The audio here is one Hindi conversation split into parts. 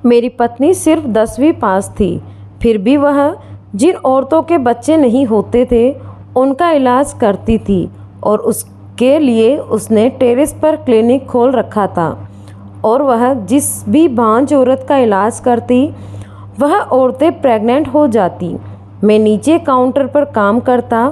मेरी पत्नी सिर्फ 10वीं पास थी, फिर भी वह जिन औरतों के बच्चे नहीं होते थे उनका इलाज करती थी और उसके लिए उसने टेरेस पर क्लिनिक खोल रखा था। और वह जिस भी बांझ औरत का इलाज करती वह औरतें प्रेग्नेंट हो जाती। मैं नीचे काउंटर पर काम करता।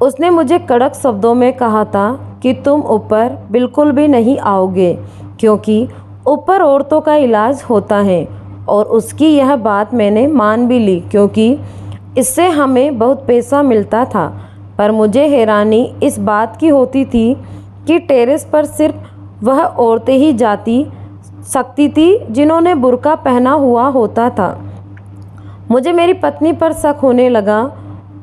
उसने मुझे कड़क शब्दों में कहा था कि तुम ऊपर बिल्कुल भी नहीं आओगे क्योंकि ऊपर औरतों का इलाज होता है। और उसकी यह बात मैंने मान भी ली क्योंकि इससे हमें बहुत पैसा मिलता था। पर मुझे हैरानी इस बात की होती थी कि टेरेस पर सिर्फ वह औरतें ही जाती सकती थी जिन्होंने बुर्का पहना हुआ होता था। मुझे मेरी पत्नी पर शक होने लगा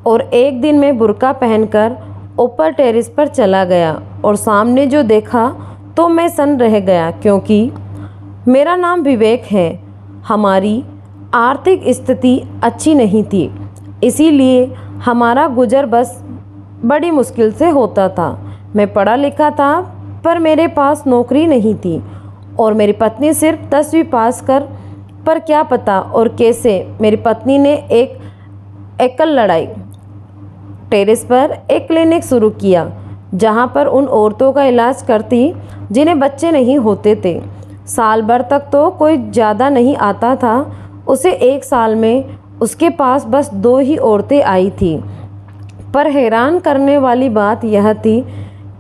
और एक दिन मैं बुर्का पहनकर ऊपर टेरेस पर चला गया और सामने जो देखा तो मैं सन्न रह गया क्योंकि मेरा नाम विवेक है। हमारी आर्थिक स्थिति अच्छी नहीं थी, इसीलिए हमारा गुजर बस बड़ी मुश्किल से होता था। मैं पढ़ा लिखा था पर मेरे पास नौकरी नहीं थी और मेरी पत्नी सिर्फ 10वीं पास कर। पर क्या पता और कैसे मेरी पत्नी ने एक एकल लड़ाई टेरेस पर एक क्लिनिक शुरू किया जहां पर उन औरतों का इलाज करती जिन्हें बच्चे नहीं होते थे। साल भर तक तो कोई ज़्यादा नहीं आता था। उसे एक साल में उसके पास बस 2 ही औरतें आई थी। पर हैरान करने वाली बात यह थी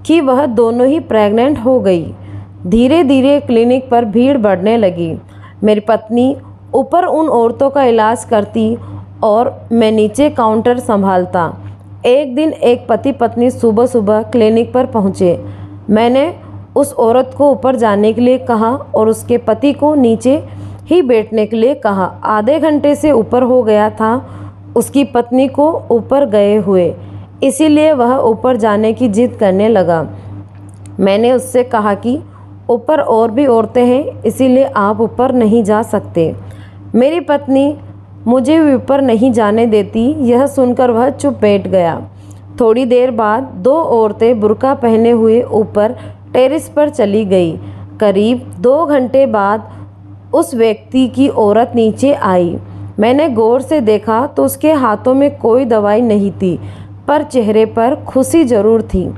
कि वह दोनों ही प्रेग्नेंट हो गई। धीरे धीरे क्लिनिक पर भीड़ बढ़ने लगी। मेरी पत्नी ऊपर उन औरतों का इलाज करती और मैं नीचे काउंटर संभालता। एक दिन एक पति पत्नी सुबह सुबह क्लिनिक पर पहुँचे। मैंने उस औरत को ऊपर जाने के लिए कहा और उसके पति को नीचे ही बैठने के लिए कहा। आधे घंटे से ऊपर हो गया था उसकी पत्नी को ऊपर गए हुए, इसीलिए वह ऊपर जाने की जिद करने लगा। मैंने उससे कहा कि ऊपर और भी औरतें हैं, इसीलिए आप ऊपर नहीं जा सकते। मेरी पत्नी मुझे ऊपर नहीं जाने देती, यह सुनकर वह चुप बैठ गया। थोड़ी देर बाद 2 औरतें बुर्का पहने हुए ऊपर टेरेस पर चली गई। करीब 2 घंटे बाद उस व्यक्ति की औरत नीचे आई। मैंने गौर से देखा तो उसके हाथों में कोई दवाई नहीं थी, पर चेहरे पर खुशी जरूर थी।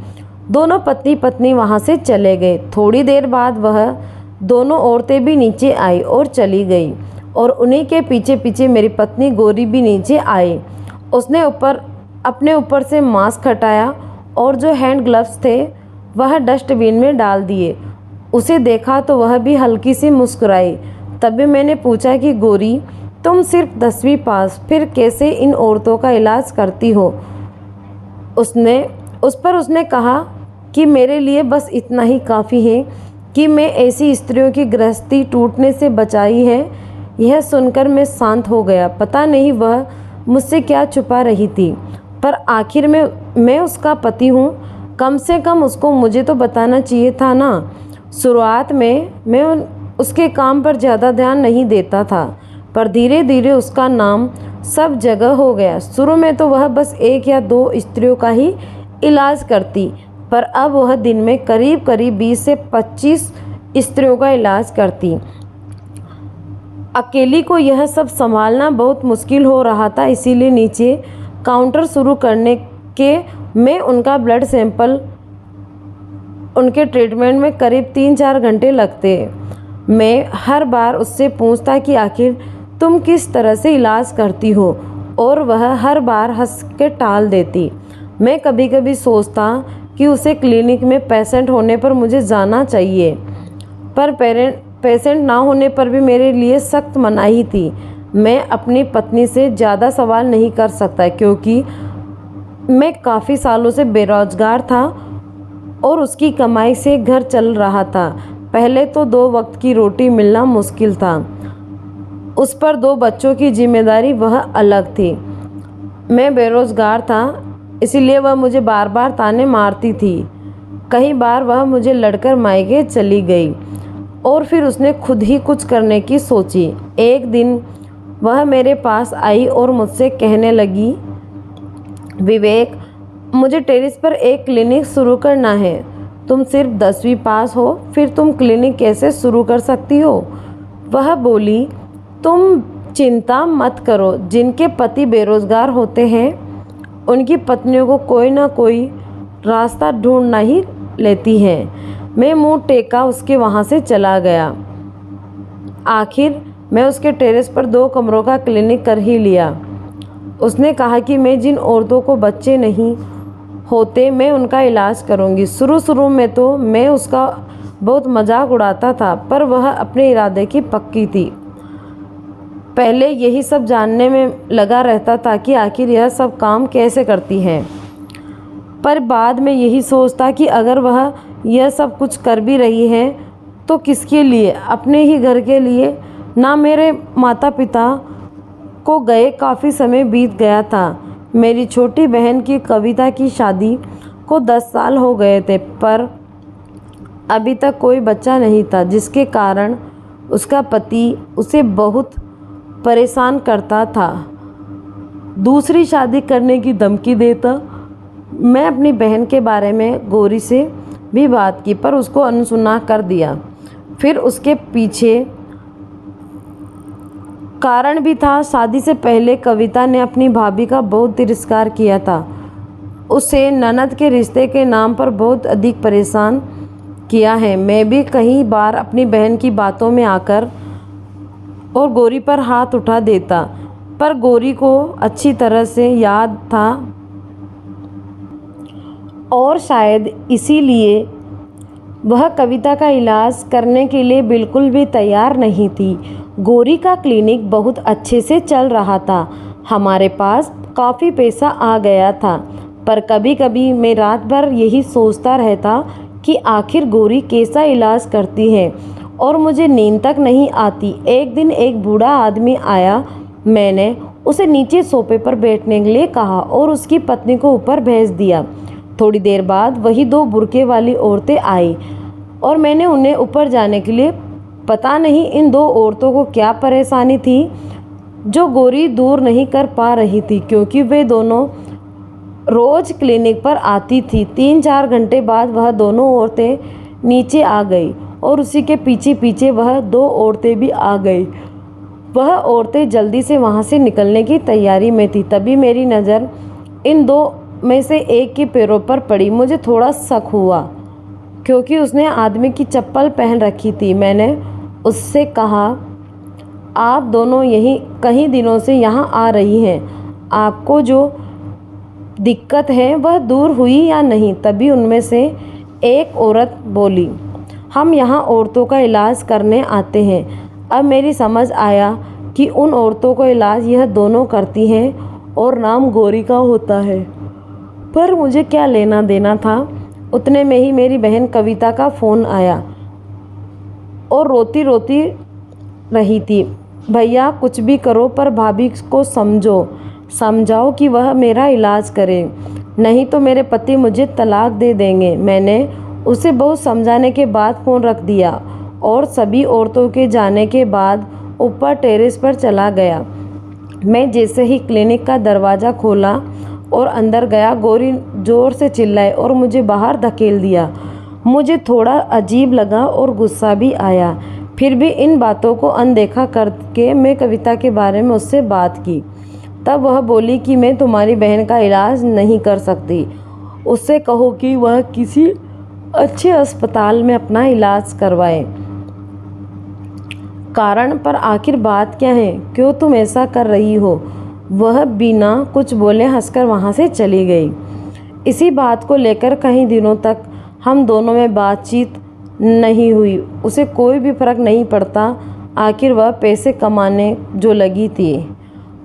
दोनों पति पत्नी वहाँ से चले गए। थोड़ी देर बाद वह दोनों औरतें भी नीचे आई और चली गई और उन्हीं के पीछे पीछे मेरी पत्नी गौरी भी नीचे आई। उसने अपने ऊपर से मास्क हटाया और जो हैंड ग्लव्स थे वह डस्टबिन में डाल दिए। उसे देखा तो वह भी हल्की सी मुस्कुराई। तभी मैंने पूछा कि गौरी, तुम सिर्फ 10वीं पास, फिर कैसे इन औरतों का इलाज करती हो? उस पर उसने कहा कि मेरे लिए बस इतना ही काफ़ी है कि मैं ऐसी स्त्रियों की गृहस्थी टूटने से बचाई है। यह सुनकर मैं शांत हो गया। पता नहीं वह मुझसे क्या छुपा रही थी, पर आखिर में मैं उसका पति हूँ, कम से कम उसको मुझे तो बताना चाहिए था ना। शुरुआत में मैं उसके काम पर ज़्यादा ध्यान नहीं देता था, पर धीरे धीरे उसका नाम सब जगह हो गया। शुरू में तो वह बस 1 या 2 स्त्रियों का ही इलाज करती, पर अब वह दिन में करीब 20 से 25 स्त्रियों का इलाज करती। अकेली को यह सब संभालना बहुत मुश्किल हो रहा था, इसीलिए नीचे काउंटर शुरू करने के में उनका ब्लड सैंपल उनके ट्रीटमेंट में करीब 3-4 घंटे लगते। मैं हर बार उससे पूछता कि आखिर तुम किस तरह से इलाज करती हो, और वह हर बार हंस के टाल देती। मैं कभी कभी सोचता कि उसे क्लिनिक में पेशेंट होने पर मुझे जाना चाहिए, पर पेशेंट ना होने पर भी मेरे लिए सख्त मनाही थी। मैं अपनी पत्नी से ज़्यादा सवाल नहीं कर सकता क्योंकि मैं काफ़ी सालों से बेरोजगार था और उसकी कमाई से घर चल रहा था। पहले तो 2 वक्त की रोटी मिलना मुश्किल था, उस पर 2 बच्चों की जिम्मेदारी वह अलग थी। मैं बेरोजगार था, इसीलिए वह मुझे बार बार ताने मारती थी। कई बार वह मुझे लड़कर मायके चली गई और फिर उसने खुद ही कुछ करने की सोची। एक दिन वह मेरे पास आई और मुझसे कहने लगी, विवेक, मुझे टेरेस पर एक क्लिनिक शुरू करना है। तुम सिर्फ 10वीं पास हो, फिर तुम क्लिनिक कैसे शुरू कर सकती हो? वह बोली, तुम चिंता मत करो, जिनके पति बेरोजगार होते हैं उनकी पत्नियों को कोई ना कोई रास्ता ढूंढना ही लेती है। मैं मुंह टेका उसके वहाँ से चला गया। आखिर मैं उसके टेरेस पर 2 कमरों का क्लिनिक कर ही लिया। उसने कहा कि मैं जिन औरतों को बच्चे नहीं होते मैं उनका इलाज करूंगी। शुरू में तो मैं उसका बहुत मजाक उड़ाता था, पर वह अपने इरादे की पक्की थी। पहले यही सब जानने में लगा रहता था कि आखिर यह सब काम कैसे करती है, पर बाद में यही सोचता कि अगर वह यह सब कुछ कर भी रही है तो किसके लिए? अपने ही घर के लिए ना। मेरे माता पिता को गए काफ़ी समय बीत गया था। मेरी छोटी बहन की कविता की शादी को 10 साल हो गए थे, पर अभी तक कोई बच्चा नहीं था, जिसके कारण उसका पति उसे बहुत परेशान करता था, दूसरी शादी करने की धमकी देता। मैं अपनी बहन के बारे में गौरी से भी बात की, पर उसको अनसुना कर दिया। फिर उसके पीछे कारण भी था। शादी से पहले कविता ने अपनी भाभी का बहुत तिरस्कार किया था, उसे ननद के रिश्ते के नाम पर बहुत अधिक परेशान किया है। मैं भी कई बार अपनी बहन की बातों में आकर और गौरी पर हाथ उठा देता, पर गौरी को अच्छी तरह से याद था और शायद इसीलिए वह कविता का इलाज करने के लिए बिल्कुल भी तैयार नहीं थी। गौरी का क्लिनिक बहुत अच्छे से चल रहा था, हमारे पास काफ़ी पैसा आ गया था, पर कभी कभी मैं रात भर यही सोचता रहता कि आखिर गौरी कैसा इलाज करती है और मुझे नींद तक नहीं आती। एक दिन एक बूढ़ा आदमी आया। मैंने उसे नीचे सोफे पर बैठने के लिए कहा और उसकी पत्नी को ऊपर भेज दिया। थोड़ी देर बाद वही 2 बुर्के वाली औरतें आई और मैंने उन्हें ऊपर जाने के लिए, पता नहीं इन 2 औरतों को क्या परेशानी थी जो गौरी दूर नहीं कर पा रही थी, क्योंकि वे दोनों रोज़ क्लिनिक पर आती थी। 3-4 घंटे बाद वह दोनों औरतें नीचे आ गई और उसी के पीछे पीछे वह 2 औरतें भी आ गई। वह औरतें जल्दी से वहाँ से निकलने की तैयारी में थी। तभी मेरी नज़र इन 2 में से एक के पैरों पर पड़ी। मुझे थोड़ा शक हुआ क्योंकि उसने आदमी की चप्पल पहन रखी थी। मैंने उससे कहा, आप दोनों यहीं कई दिनों से यहाँ आ रही हैं, आपको जो दिक्कत है वह दूर हुई या नहीं? तभी उनमें से एक औरत बोली, हम यहाँ औरतों का इलाज करने आते हैं। अब मेरी समझ आया कि उन औरतों का इलाज यह दोनों करती हैं और नाम गौरी का होता है, पर मुझे क्या लेना देना था। उतने में ही मेरी बहन कविता का फ़ोन आया और रोती रोती रही थी, भैया कुछ भी करो पर भाभी को समझाओ कि वह मेरा इलाज करे, नहीं तो मेरे पति मुझे तलाक दे देंगे। मैंने उसे बहुत समझाने के बाद फ़ोन रख दिया और सभी औरतों के जाने के बाद ऊपर टेरेस पर चला गया। मैं जैसे ही क्लिनिक का दरवाज़ा खोला और अंदर गया, गौरी ज़ोर से चिल्लाई और मुझे बाहर धकेल दिया। मुझे थोड़ा अजीब लगा और गुस्सा भी आया। फिर भी इन बातों को अनदेखा करके मैं कविता के बारे में उससे बात की। तब वह बोली कि मैं तुम्हारी बहन का इलाज नहीं कर सकती, उससे कहो कि वह किसी अच्छे अस्पताल में अपना इलाज करवाए। कारण पर आखिर बात क्या है, क्यों तुम ऐसा कर रही हो? वह बिना कुछ बोले हंसकर वहाँ से चली गई। इसी बात को लेकर कई दिनों तक हम दोनों में बातचीत नहीं हुई। उसे कोई भी फर्क नहीं पड़ता, आखिर वह पैसे कमाने जो लगी थी,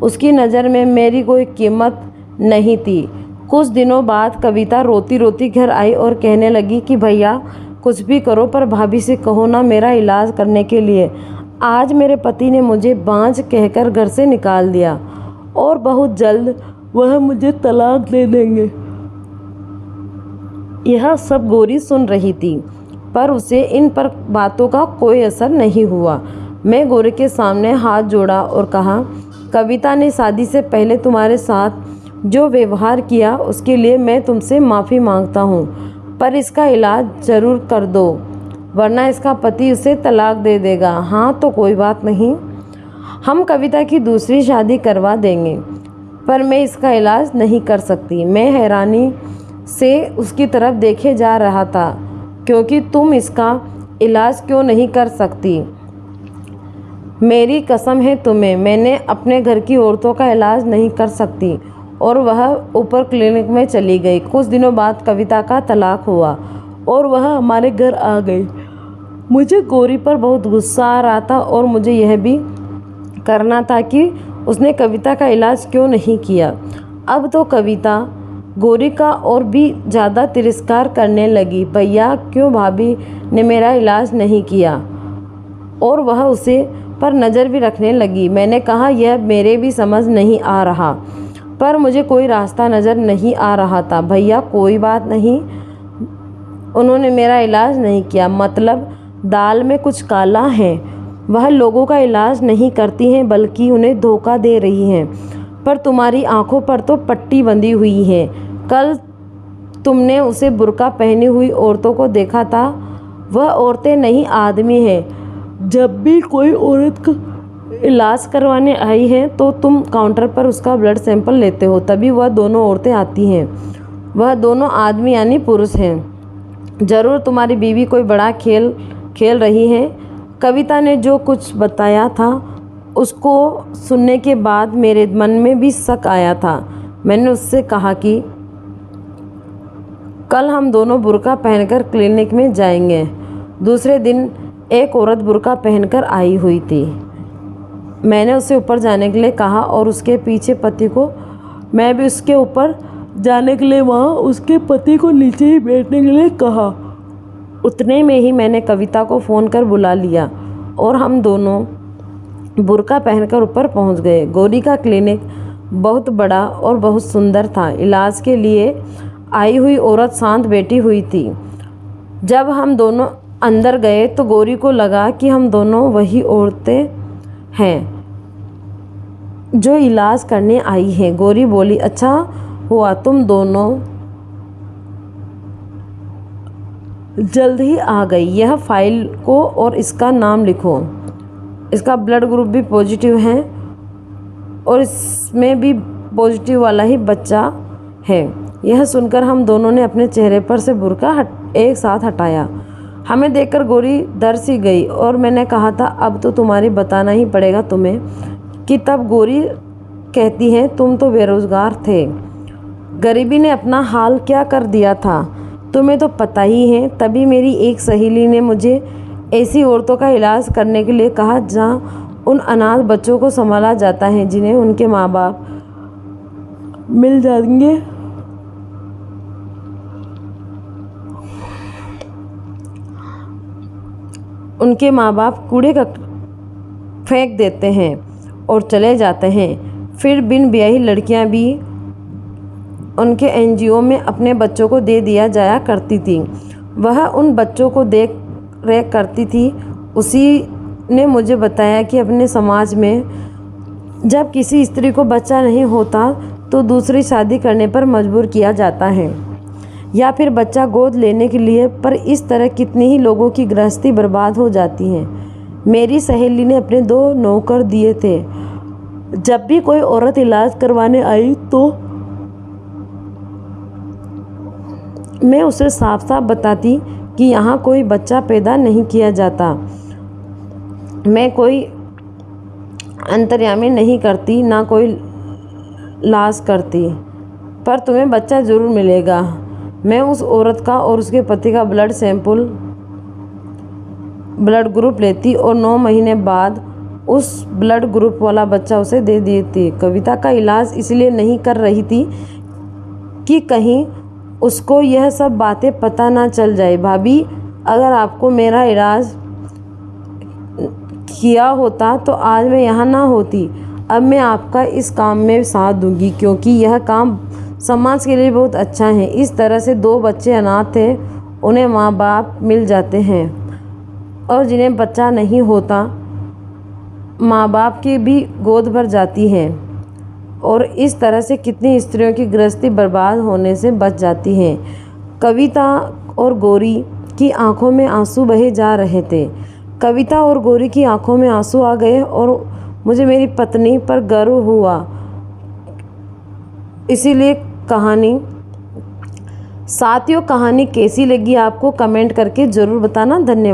उसकी नज़र में मेरी कोई कीमत नहीं थी। कुछ दिनों बाद कविता रोती रोती घर आई और कहने लगी कि भैया कुछ भी करो पर भाभी से कहो ना मेरा इलाज करने के लिए। आज मेरे पति ने मुझे बांझ कहकर घर से निकाल दिया और बहुत जल्द वह मुझे तलाक दे देंगे। यह सब गौरी सुन रही थी, पर उसे इन पर बातों का कोई असर नहीं हुआ। मैं गौरी के सामने हाथ जोड़ा और कहा, कविता ने शादी से पहले तुम्हारे साथ जो व्यवहार किया उसके लिए मैं तुमसे माफ़ी मांगता हूँ, पर इसका इलाज ज़रूर कर दो, वरना इसका पति उसे तलाक दे देगा। हाँ तो कोई बात नहीं, हम कविता की दूसरी शादी करवा देंगे, पर मैं इसका इलाज नहीं कर सकती। मैं हैरानी से उसकी तरफ देखे जा रहा था। क्योंकि तुम इसका इलाज क्यों नहीं कर सकती? मेरी कसम है तुम्हें, मैंने अपने घर की औरतों का इलाज नहीं कर सकती। और वह ऊपर क्लिनिक में चली गई। कुछ दिनों बाद कविता का तलाक हुआ और वह हमारे घर आ गई। मुझे गौरी पर बहुत गुस्सा आ रहा था और मुझे यह भी करना था कि उसने कविता का इलाज क्यों नहीं किया। अब तो कविता गौरी का और भी ज़्यादा तिरस्कार करने लगी। भैया, क्यों भाभी ने मेरा इलाज नहीं किया? और वह उसे पर नज़र भी रखने लगी। मैंने कहा, यह मेरे भी समझ नहीं आ रहा, पर मुझे कोई रास्ता नज़र नहीं आ रहा था। भैया, कोई बात नहीं, उन्होंने मेरा इलाज नहीं किया, मतलब दाल में कुछ काला है। वह लोगों का इलाज नहीं करती हैं, बल्कि उन्हें धोखा दे रही हैं। पर तुम्हारी आंखों पर तो पट्टी बंधी हुई है। कल तुमने उसे बुर्का पहनी हुई औरतों को देखा था। वह औरतें नहीं, आदमी हैं। जब भी कोई औरत का इलाज करवाने आई है तो तुम काउंटर पर उसका ब्लड सैंपल लेते हो, तभी वह दोनों औरतें आती हैं। वह दोनों आदमी यानी पुरुष हैं। ज़रूर तुम्हारी बीवी कोई बड़ा खेल खेल रही है। कविता ने जो कुछ बताया था उसको सुनने के बाद मेरे मन में भी शक आया था। मैंने उससे कहा कि कल हम दोनों बुर्का पहनकर क्लिनिक में जाएंगे। दूसरे दिन एक औरत बुर्का पहनकर आई हुई थी। मैंने उसे ऊपर जाने के लिए कहा और उसके पीछे पति को। मैं भी उसके ऊपर जाने के लिए वहाँ उसके पति को नीचे ही बैठने के लिए कहा। उतने में ही मैंने कविता को फ़ोन कर बुला लिया और हम दोनों बुर्का पहनकर ऊपर पहुँच गए। गौरी का क्लिनिक बहुत बड़ा और बहुत सुंदर था। इलाज के लिए आई हुई औरत शांत बैठी हुई थी। जब हम दोनों अंदर गए तो गौरी को लगा कि हम दोनों वही औरतें हैं जो इलाज करने आई हैं। गौरी बोली, अच्छा हुआ तुम दोनों जल्द ही आ गई। यह फाइल को और इसका नाम लिखो। इसका ब्लड ग्रुप भी पॉजिटिव है और इसमें भी पॉजिटिव वाला ही बच्चा है। यह सुनकर हम दोनों ने अपने चेहरे पर से बुर्का एक साथ हटाया। हमें देखकर गौरी डर सी गई और मैंने कहा था, अब तो तुम्हारी बताना ही पड़ेगा तुम्हें। कि तब गौरी कहती है, तुम तो बेरोज़गार थे, गरीबी ने अपना हाल क्या कर दिया था, तुम्हें तो पता ही है। तभी मेरी एक सहेली ने मुझे ऐसी औरतों का इलाज करने के लिए कहा जहाँ उन अनाथ बच्चों को संभाला जाता है जिन्हें उनके माँ बाप मिल जाएंगे। उनके माँ बाप कूड़े का फेंक देते हैं और चले जाते हैं। फिर बिन ब्याही लड़कियां भी उनके एनजीओ में अपने बच्चों को दे दिया जाया करती थी। वह उन बच्चों को देख रेख करती थी। उसी ने मुझे बताया कि अपने समाज में जब किसी स्त्री को बच्चा नहीं होता तो दूसरी शादी करने पर मजबूर किया जाता है या फिर बच्चा गोद लेने के लिए। पर इस तरह कितनी ही लोगों की गृहस्थी बर्बाद हो जाती है। मेरी सहेली ने अपने 2 नौकर दिए थे। जब भी कोई औरत इलाज करवाने आई तो मैं उसे साफ साफ बताती कि यहाँ कोई बच्चा पैदा नहीं किया जाता। मैं कोई अंतर्यामी नहीं करती, ना कोई लाश करती, पर तुम्हें बच्चा ज़रूर मिलेगा। मैं उस औरत का और उसके पति का ब्लड ग्रुप लेती और 9 महीने बाद उस ब्लड ग्रुप वाला बच्चा उसे दे देती। कविता का इलाज इसलिए नहीं कर रही थी कि कहीं उसको यह सब बातें पता ना चल जाए। भाभी, अगर आपको मेरा इलाज किया होता तो आज मैं यहाँ ना होती। अब मैं आपका इस काम में साथ दूंगी क्योंकि यह काम समाज के लिए बहुत अच्छा है। इस तरह से 2 बच्चे अनाथ थे, उन्हें माँ बाप मिल जाते हैं और जिन्हें बच्चा नहीं होता माँ बाप की भी गोद भर जाती है और इस तरह से कितनी स्त्रियों की गृहस्थी बर्बाद होने से बच जाती है। कविता और गौरी की आंखों में आंसू बहे जा रहे थे। कविता और गौरी की आंखों में आंसू आ गए और मुझे मेरी पत्नी पर गर्व हुआ। इसीलिए कहानी। साथियों, कहानी कैसी लगी आपको कमेंट करके ज़रूर बताना। धन्यवाद।